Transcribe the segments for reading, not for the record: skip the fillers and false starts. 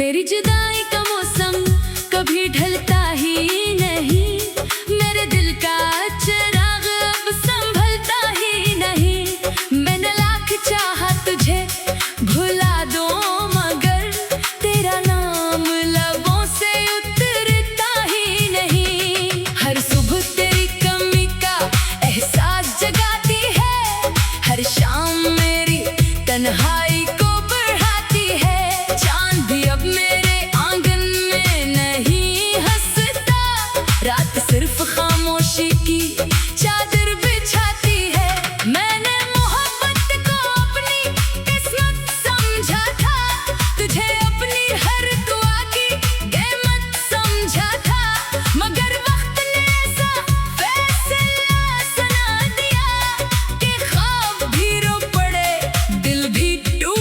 तेरी जुदाई का मौसम कभी ढलता ही नहीं, मेरे दिल का चिराग अब संभलता ही नहीं। मैंने लाख चाहा तुझे भुला दो, मगर तेरा नाम लबों से उतरता ही नहीं। हर सुबह तेरी कमी का एहसास जगाती है, हर शाम मेरी तन्हाई को बढ़ाती है। चांद भी अब मेरे आंगन में नहीं हंसता, रात सिर्फ खामोशी की चादर बिछाती है। मैंने मोहब्बत को अपनी किस्मत समझा था, तुझे अपनी हर दुआ की कीमत समझा था, मगर वक्त ने ऐसा फैसला सुना दिया कि ख्वाब भी रो पड़े, दिल भी टूट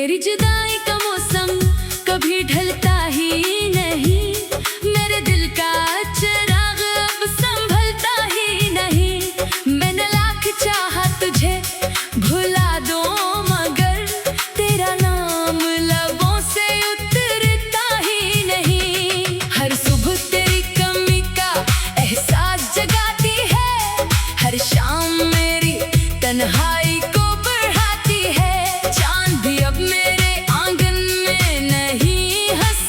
मेरी जुदाई का मौसम कभी ढलता ही नहीं, मेरे दिल का चिराग अब संभलता ही नहीं। मैंने लाख चाहा तुझे भुला दो, मगर तेरा नाम लबों से उतरता ही नहीं। हर सुबह तेरी कमी का एहसास जगाती है, हर शाम मेरी तन्हाई को बढ़ाती है। चांद भी अब मेरे आंगन में नहीं हंस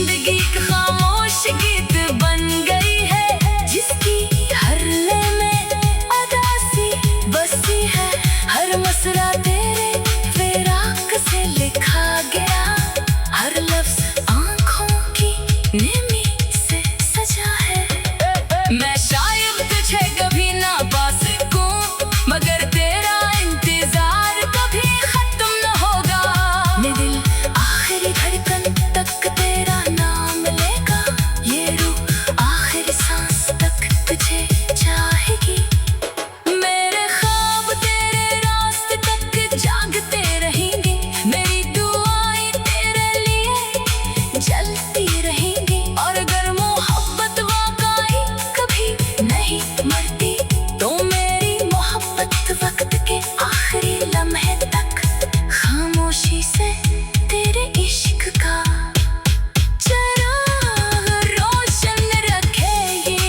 जिंदगी का खामोश गीत बन गई है, जिसकी हर ले में अदासी बसी है। हर मसरा तेरे फिराक से लिखा गया, हर लफ्ज आंखों की नेमी से सजा है। मैं शायद तुझे कभी ना पा सकूं, मगर तेरा इंतजार कभी खत्म न होगा। मेरे दिल आखिरी धड़कन तक तेरा नाम लेगा, ये रूह आखिरी सांस तक तुझे चाहेगी। मेरे ख्वाब तेरे रास्ते तक जागते रहेंगे, मेरी दुआएं तेरे लिए जलती रहेंगी। और अगर मोहब्बत वाकई कभी नहीं मरती, तो मेरी मोहब्बत वक्त के आखिरी लम्हे तक खामोशी से तेरे इश्क का चिराग रोशन रखेगी।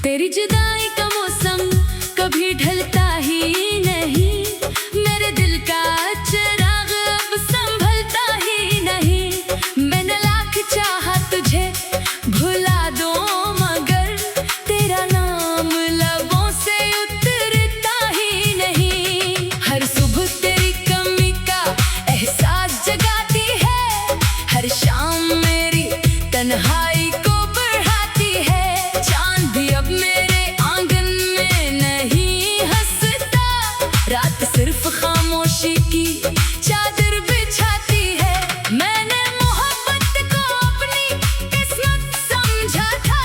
तेरी जुदाई का मौसम कभी ढलता ही नहीं, मेरे दिल का चिराग अब संभलता ही नहीं। मैंने लाख चाहा तुझे भुला दो, मगर तेरा नाम लबों से उतरता ही नहीं। हर सुबह तेरी कमी का एहसास जगाती है, हर शाम मेरी तन्हाई को बढ़ाती है। चांद भी अब मेरे आंगन में नहीं हंसता, रात सिर्फ खामोशी की चादर बिछाती है। मैंने मोहब्बत को अपनी किस्मत समझा था,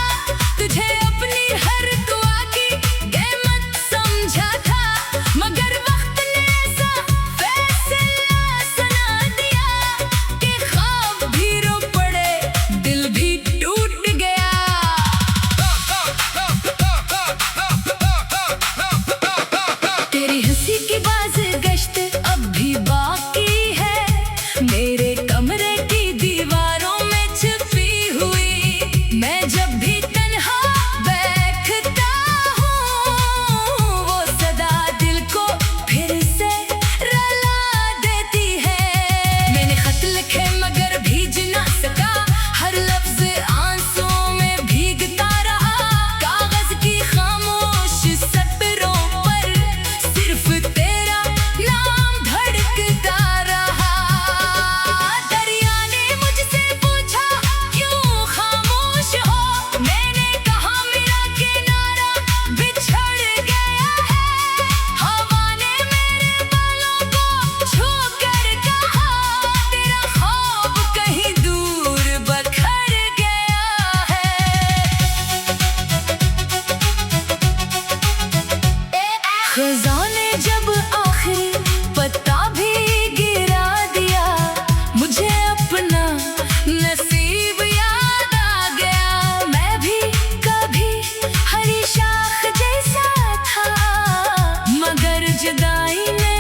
तुझे अपनी हर दुआ की कीमत समझा था, मगर वक्त ने ऐसा फैसला सुना दिया कि ख्वाब भी रो पड़े, दिल भी टूट गया। तेरी हंसी की बाज़गश्त अब भी बाकी है, मेरे कमरे की दीवारों में छुपी हुई। मैं जब भी तन्हा बैठता हूँ, वो सदा दिल को फिर से रुला देती है। मैंने खत लिखे मगर भीज ना सका, हर लफ्ज आंसुओं में भीगता रहा। कागज की खामोश सतरों पर सिर्फ तेरा नाम धड़कता रहा। दरिया ने मुझसे पूछा क्यों खामोश हो, मैंने कहा मेरा किनारा बिछड़ गया है। हवा ने मेरे बालों को छू कर कहा, तेरा ख्वाब कहीं दूर बखर गया है। ख़ुदा ने जब आखिरी पत्ता भी गिरा दिया, मुझे अपना नसीब याद आ गया। मैं भी कभी हरी शाख जैसा था, मगर जुदाई ने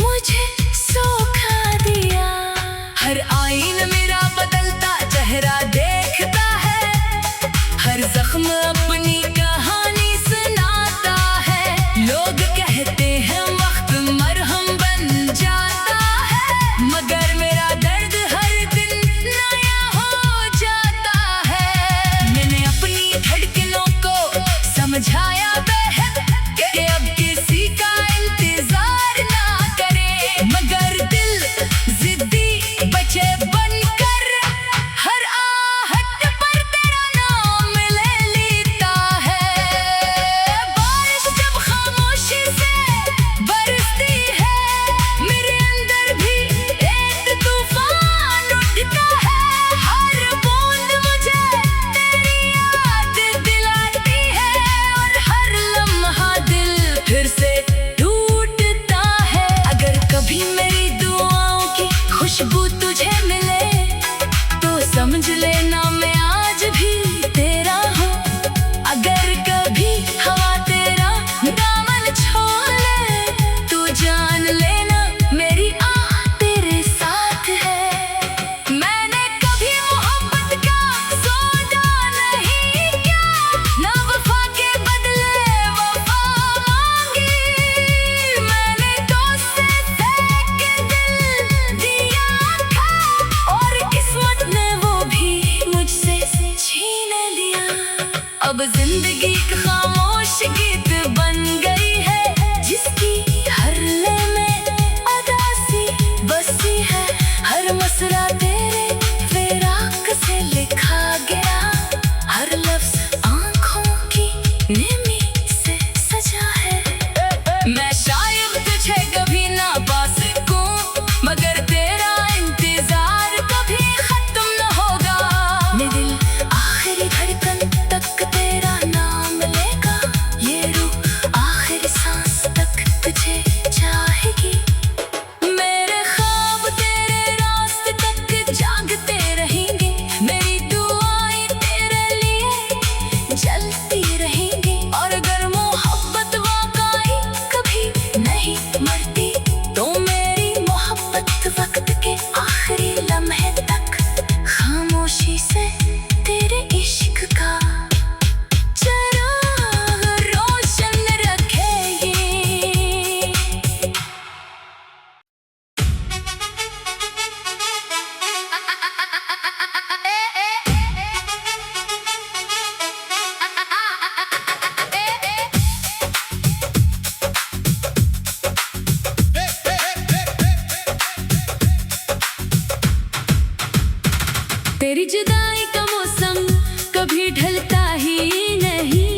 मुझे सूखा दिया। हर आईन मेरा बदलता चेहरा देखता है, हर जख्म अपनी कहानी सुनाता है। लोग कहते हैं वक्त मरहम बन जाता है, मगर मेरा दर्द हर दिन नया जिंदगी एक खामोश गीत बन गई है, जिसकी हर लय में अदासी बसी है। हर मसरा तेरे फिराक से लिखा गया, हर लफ्ज आंखों की नेमी से सजा है। मैं शायद तुझे कभी ना पा सकूं, मगर तेरा इंतजार कभी खत्म न होगा। मेरे दिल आखिरी धड़कन तक तेरा नाम लेगा, ये रूह आखिरी सांस तक तुझे चाहेगी। मेरे ख्वाब तेरे रास्ते तक जागते रहेंगे, मेरी दुआएं तेरे लिए जलती रहेंगी। और अगर मोहब्बत वाकई कभी नहीं मरती, तो मेरी मोहब्बत वक्त के आखिरी लम्हे तक खामोशी से तेरे इश्क का चिराग रोशन रखेगी। तेरी जुदाई का मौसम कभी ढलता ही नहीं,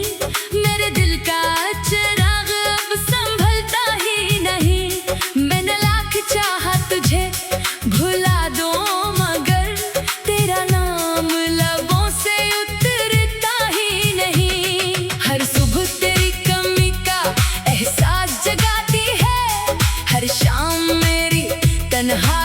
मेरे दिल का चिराग अब संभलता ही नहीं। मैंने लाख चाहा तुझे भुला दो, मगर तेरा नाम लबों से उतरता ही नहीं। हर सुबह तेरी कमी का एहसास जगाती है, हर शाम मेरी तन्हा